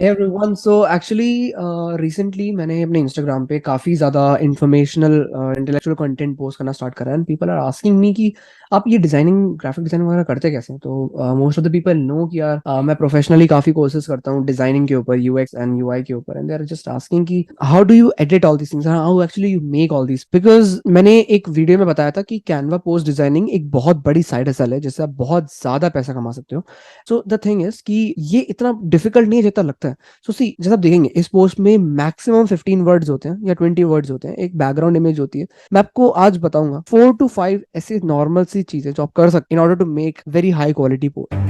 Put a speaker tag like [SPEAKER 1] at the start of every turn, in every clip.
[SPEAKER 1] Everyone so actually recently मैंने अपने Instagram पे काफी ज्यादा इंफॉर्मेशनल इंटेलेक्चुअल कंटेंट पोस्ट करना स्टार्ट करा है and people are asking me कि आप ये डिजाइनिंग ग्राफिक डिजाइनिंग वगैरह करते कैसे हैं? तो most of the people know कि यार मैं प्रोफेशनली काफी कोर्सेज करता हूँ डिजाइनिंग के ऊपर, यूएक्स एंड यूआई के ऊपर, and they are just asking कि how do you edit all this things, how actually you make all this, because मैंने एक वीडियो में बताया था कि कैनवा पोस्ट डिजाइनिंग एक बहुत बड़ी साइड हसल है जिससे आप बहुत ज्यादा पैसा कमा सकते हो। सो द थिंग इज कि ये इतना डिफिकल्ट नहीं है जितना लगता है। सो सी, जैसे आप देखेंगे इस पोस्ट में मैक्सिमम 15 वर्ड्स होते हैं या 20 वर्ड्स होते हैं, एक बैकग्राउंड इमेज होती है। मैं आपको आज बताऊंगा 4 to 5 ऐसी नॉर्मल सी चीजें जो आप कर सकते in order to make very high quality post.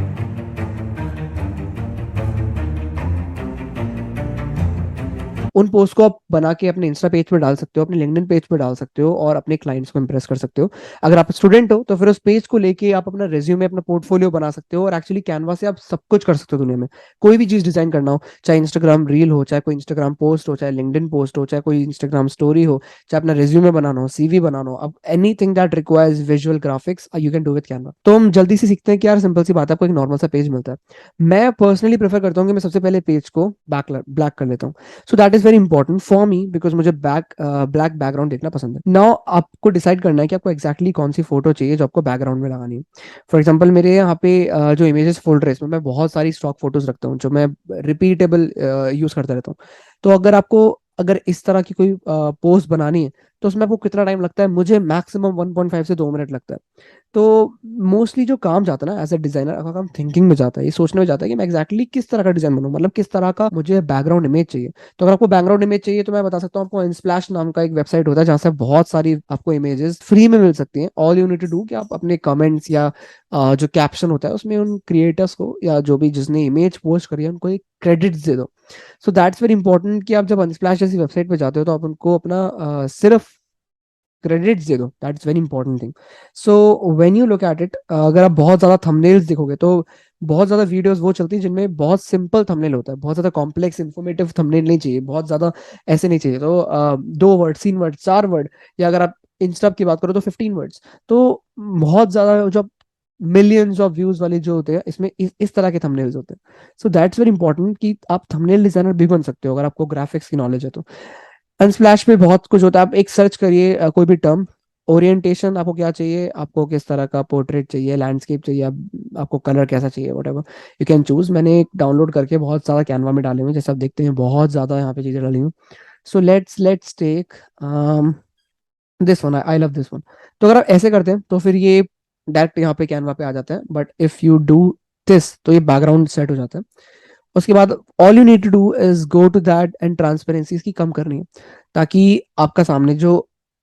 [SPEAKER 1] उन पोस्ट को आप बना के अपने इंस्टा पेज पे डाल सकते हो, अपने लिंक्डइन पेज पे डाल सकते हो और अपने क्लाइंट्स को इंप्रेस कर सकते हो। अगर आप स्टूडेंट हो तो फिर उस पेज को लेके आप अपना रेज्यूमे, अपना पोर्टफोलियो बना सकते हो, और एक्चुअली कैनवा से आप सब कुछ कर सकते हो दुनिया में। कोई भी चीज डिजाइन करना हो, चाहे इंस्टाग्राम रील हो, चाहे कोई इंस्टाग्राम पोस्ट हो, चाहे लिंक्डइन पोस्ट हो, चाहे कोई इंस्टाग्राम स्टोरी हो, चाहे अपना रेज्यूमे बनाना हो, सीवी बनाना हो, अब anything that requires visual graphics you can do with Canva. तो हम जल्दी से सीखते हैं कि यार सिंपल सी बात है, आपको एक नॉर्मल सा पेज मिलता है। मैं पर्सनली प्रेफर करता हूँ कि मैं सबसे पहले पेज को ब्लैक कर लेता हूँ। So that is very important for me because मुझे ब्लैक बैकग्राउंड देखना पसंद है। नाउ आपको डिसाइड करना है कि आपको एक्जैक्टली exactly कौन सी फोटो चाहिए जो आपको बैकग्राउंड में लगानी है। फॉर एग्जाम्पल मेरे यहाँ पे जो इमेजेस फोल्डर है इसमें मैं बहुत सारी स्टॉक फोटोज रखता हूँ जो मैं रिपीटेबल यूज करता रहता हूँ। तो अगर इस तरह की कोई पोस्ट बनानी है तो उसमें आपको कितना टाइम लगता है? मुझे मैक्सिमम 1.5 से 2 मिनट लगता है। तो मोस्टली जो काम जाता है ना एज अ डिजाइनर, आपका काम थिंकिंग में जाता है, ये सोचने में जाता है कि मैं एक्जैक्टली किस तरह का डिजाइन बनूं, मतलब किस तरह का मुझे बैकग्राउंड इमेज चाहिए। तो अगर आपको बैकग्राउंड इमेज चाहिए तो मैं बता सकता हूँ, आपको इंस्प्लैश नाम का एक वेबसाइट होता है जहाँ से बहुत सारी आपको इमेजेस फ्री में मिल सकती हैं। All you need to do कि आप अपने कमेंट्स या जो कैप्शन होता है उसमें उन क्रिएटर्स को या जो भी जिसने इमेज पोस्ट करी है उनको एक क्रेडिट्स दे दो। सो दैट्स वेरी इंपॉर्टेंट कि आप जब अनस्प्लैश जैसी वेबसाइट पे जाते हो तो आप उनको अपना सिर्फ क्रेडिट्स दे दो। That's very important thing. So when you look at it, अगर आप बहुत ज्यादा थंबनेल्स देखोगे तो बहुत ज्यादा वीडियोस वो चलती हैं जिनमें बहुत सिंपल थंबनेल होता है, बहुत ज्यादा कॉम्प्लेक्स इंफॉर्मेटिव थंबनेल नहीं चाहिए, बहुत ज्यादा ऐसे नहीं चाहिए। तो 2 वर्ड, 3 वर्ड, 4 वर्ड, या अगर आप इंस्टा की बात करो तो 15 वर्ड्स। तो बहुत ज्यादा जो मिलियंस ऑफ व्यूज वाले जो होते हैं इसमें इस तरह के थंबनेल्स होते हैं। सो दैट्स वेरी इंपॉर्टेंट कि आप थंबनेल डिजाइनर भी बन सकते हो अगर आपको ग्राफिक्स की नॉलेज है तो। अनस्प्लैश में बहुत कुछ होता है, आप एक सर्च करिए कोई भी टर्म, ओरिएंटेशन आपको क्या चाहिए, आपको किस तरह का पोर्ट्रेट चाहिए, लैंडस्केप चाहिए, आपको कलर कैसा चाहिए, what ever you can choose. मैंने एक डाउनलोड करके बहुत सारा कैनवा में डाले हुए हैं, जैसे आप देखते हैं बहुत ज्यादा यहाँ पे चीजें डाली हुई। So let's take this one, I love this one. तो अगर आप ऐसे करते हैं तो फिर ये डायरेक्ट यहाँ पे कैनवा पे आ जाता है, but if you do this तो ये बैकग्राउंड सेट हो जाता है। उसके बाद all you need to do is go to that, and transparency इसकी कम करनी है ताकि आपका सामने जो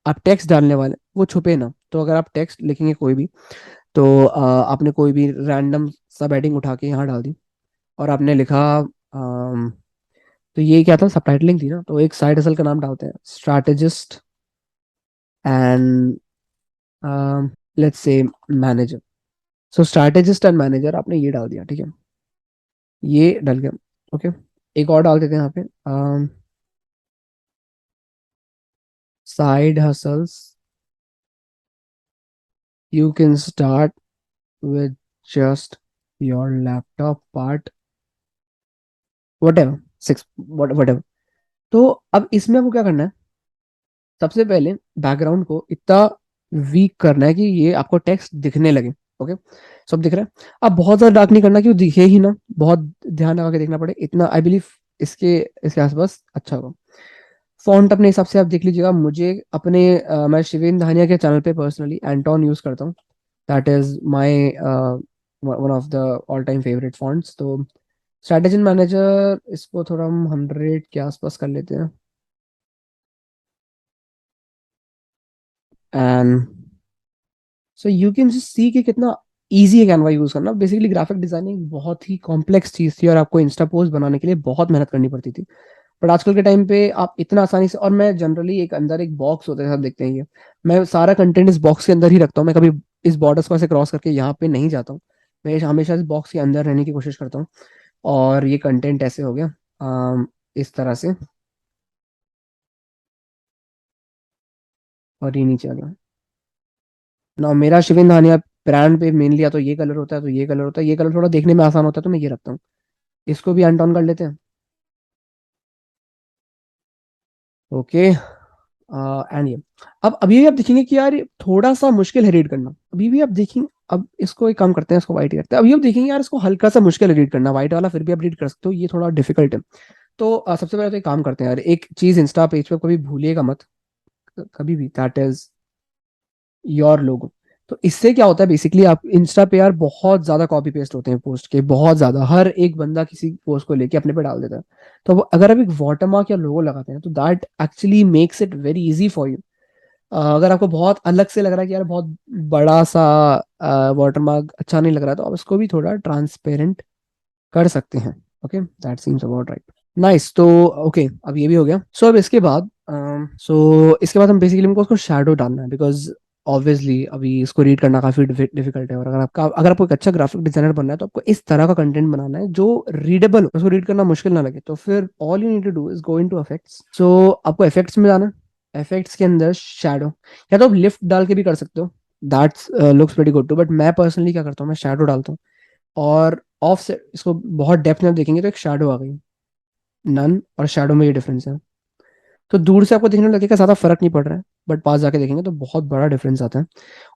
[SPEAKER 1] आप टेक्स्ट डालने वाले हैं, वो छुपे ना। तो अगर आप टेक्स्ट लिखेंगे कोई भी, तो आपने कोई भी रैंडम सब हेडिंग उठा के यहाँ डाल दी और आपने लिखा तो ये क्या था, सबटाइटलिंग थी ना, तो एक साइड हसल का नाम डालते हैं, strategist and let's say manager. So strategist and manager आपने ये डाल दिया, ठीक है, ये डल गया। ओके, एक और डाल देते हैं यहाँ पे, side hustles you can start with just your laptop part, whatever, six whatever। तो अब इसमें आपको क्या करना है, सबसे पहले बैकग्राउंड को इतना वीक करना है कि ये आपको टेक्स्ट दिखने लगे। ओके, सब दिख रहा है। अब बहुत ज्यादा डार्क नहीं करना कि वो दिखे ही ना, बहुत ध्यान लगा के देखना पड़े इतना, आई बिलीव इसके इसके आसपास अच्छा होगा। फॉन्ट अपने हिसाब से आप देख लीजिएगा। मुझे मैं शिवेन धानिया के चैनल पे पर्सनली एंटोन यूज करता हूँ। That is my one of the all time favourite fonts. तो स्ट्रैटेजी मैनेजर इसको थोड़ा हम 100 के आसपास कर लेते हैं, and so you can just see कि कितना इजी है कैनवा यूज करना। बेसिकली ग्राफिक डिजाइनिंग बहुत ही कॉम्प्लेक्स चीज थी और आपको इंस्टा पोस्ट बनाने के लिए बहुत मेहनत करनी पड़ती थी। बट आजकल के टाइम पे आप इतना आसानी से, और मैं जनरली एक अंदर एक बॉक्स होता है, सब देखते हैं ये, मैं सारा कंटेंट इस बॉक्स के अंदर ही रखता हूँ। मैं कभी इस बॉर्डर्स को ऐसे क्रॉस करके यहाँ पे नहीं जाता हूँ। मैं हमेशा इस बॉक्स के अंदर रहने की कोशिश करता हूँ। और ये कंटेंट ऐसे हो गया, इस तरह से, और ये नीचे आ गया ना। मेरा शिविन धानिया ब्रांड पे मेन लिया तो ये कलर होता है, तो ये कलर होता है, ये कलर थोड़ा देखने में आसान होता है तो मैं ये रखता हूँ। इसको भी अनटर्न कर लेते हैं। ओके एंड ये अब अभी भी आप देखेंगे कि यार ये थोड़ा सा मुश्किल है रीड करना, अभी भी आप देखेंगे। अब इसको एक काम करते हैं, इसको वाइट करते हैं, अभी आप देखेंगे यार इसको हल्का सा मुश्किल है रीड करना, वाइट वाला फिर भी आप रीड कर सकते हो, ये थोड़ा डिफिकल्ट है। तो सबसे पहले तो एक काम करते हैं यार, एक चीज इंस्टा पेज पे कभी भूलिएगा मत, कभी भी, दैट इज योर लोगो। तो इससे क्या होता है बेसिकली, आप इंस्टा पे यार बहुत ज्यादा कॉपी पेस्ट होते हैं पोस्ट के, बहुत ज्यादा, हर एक बंदा किसी पोस्ट को लेके अपने पे डाल देता है। तो अगर आप एक वाटरमार्क या लोगो लगाते हैं तो that actually makes it very easy for you. अगर आपको बहुत अलग से लग रहा है कि यार बहुत बड़ा सा वाटरमार्क अच्छा नहीं लग रहा है, तो आप इसको भी थोड़ा ट्रांसपेरेंट कर सकते हैं। Okay, that seems about right. Nice, तो ओके अब ये भी हो गया। सो अब इसके बाद इसके बाद हम बेसिकली हमको उसको शेडो डालना है, बिकॉज ऑब्वियसली अभी इसको रीड करना काफी डिफिकल्ट है, और अगर आपको एक अच्छा ग्राफिक डिजाइनर बनना है तो आपको इस तरह का कंटेंट बनाना है जो रीडेबल हो, उसको रीड करना मुश्किल ना लगे। तो फिर all you need to do is go into effects. So आपको इफेक्ट्स में जाना है, इफेक्ट्स के अंदर शेडो, या तो आप लिफ्ट डाल के भी कर सकते हो, that's looks pretty good too, but मैं पर्सनली क्या करता हूँ, मैं शेडो डालता हूँ। और ऑफ से इसको बहुत डेप्थ में आप देखेंगे तो एक शैडो आ गई, नन और शैडो में ये डिफरेंस है। तो दूर से आपको देखने में लगेगा ज्यादा फर्क नहीं पड़ रहा है, बट पास जाके देखेंगे तो बहुत बड़ा डिफरेंस आता है।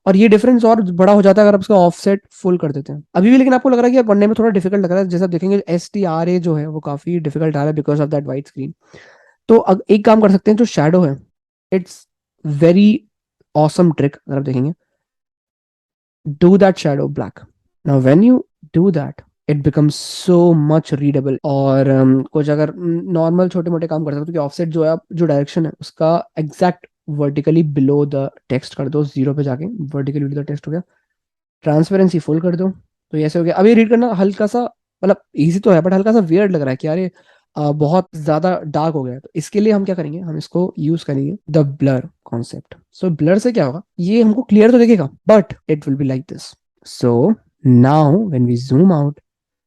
[SPEAKER 1] और ये डिफरेंस और बड़ा हो जाता है अगर आप इसका ऑफसेट फुल कर देते हैं अभी भी, लेकिन आपको लग रहा है कि यार पढ़ने में थोड़ा डिफिकल्ट लग रहा है, जैसे आप देखेंगे STRA जो है वो काफी डिफिकल्ट आ रहा है because of that white screen. तो एक काम कर सकते हैं, जो शैडो है, इट्स वेरी ऑसम ट्रिक, अगर आप देखेंगे, do that shadow black. Now when you do that it becomes so much readable। और कुछ अगर नॉर्मल छोटे मोटे काम कर सकते हो कि ऑफसेट जो है, आप जो डायरेक्शन है उसका exact vertically below the text कर दो, जीरो पे जाके वर्टिकली बिलो द टेक्स्ट हो गया, ट्रांसपेरेंसी फुल कर दो। तो ये ऐसे हो गया। अभी रीड करना हल्का सा, मतलब इजी तो है बट हल्का सा वियर्ड लग रहा है कि यार ये बहुत ज्यादा डार्क हो गया है। तो इसके लिए हम क्या करेंगे, हम इसको यूज करेंगे the blur concept. So blur से क्या होगा, ये हमको क्लियर तो दिखेगा but it will be like this. So now when we zoom out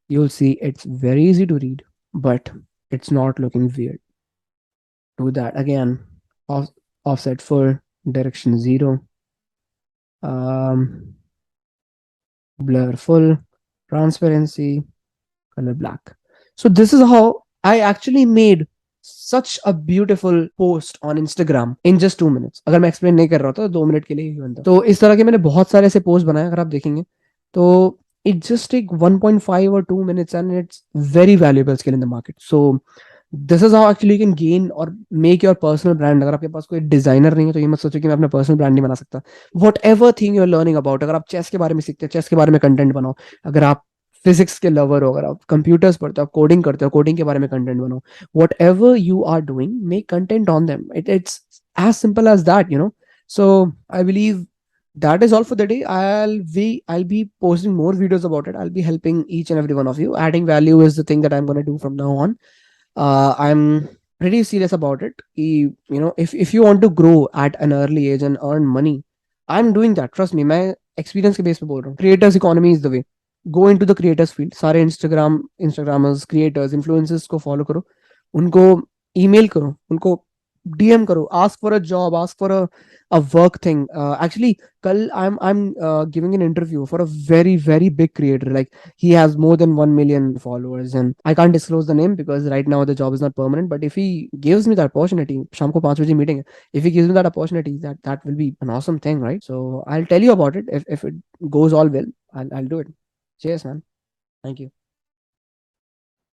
[SPEAKER 1] you will see it's very easy to read, but it's not looking weird. Do that again. Off, offset full, direction zero, um, blur full, transparency, color black. So this is how I actually made such a beautiful post on Instagram in just 2 minutes। अगर मैं explain नहीं कर रहा था तो 2 minute के लिए ही बनता। तो इस तरह के मैंने बहुत सारे ऐसे पोस्ट बनाए, अगर आप देखेंगे तो it just take 1.5 or 2 minutes and it's very valuable skill in the market। So this is how actually you can gain और मेक योर पर्सनल ब्रांड। अगर आपके पास कोई डिजाइनर नहीं है तो ये मत सोचो कि मैं अपना पर्सनल ब्रांड नहीं बना सकता। Whatever thing you are learning about, अगर आप चेस के बारे में सीखते हो चेस के बारे में कंटेंट बनाओ, अगर आप फिजिक्स के लवर हो, अगर आप कंप्यूटर्स पढ़ते हो, आप कोडिंग करते हो, कोडिंग के बारे में कंटेंट बनाओ, whatever you are doing make content on them, it's as simple as that, you know. So I believe that is all for the day। I'll be posting more videos about it, I'll be helping each and every one of you, adding value is the thing that I'm going to do from now on। I'm pretty serious about it you know, if you want to grow at an early age and earn money, I'm doing that, trust me। मैं experience के base पे बोल रहा हूँ, creators economy is the way. Go into the creators field, सारे Instagrammers, creators, influencers को follow करो, उनको ईमेल करो, उनको DM करो, ask for a job, ask for a work thing। Actually कल I'm giving an interview for a very very big creator, like he has more than 1 million followers and I can't disclose the name because right now the job is not permanent, but if he gives me that opportunity, शाम को 5 बजे meeting है, if he gives me that opportunity, that will be an awesome thing, right? So I'll tell you about it if it goes all well। I'll do it। Cheers man, thank you।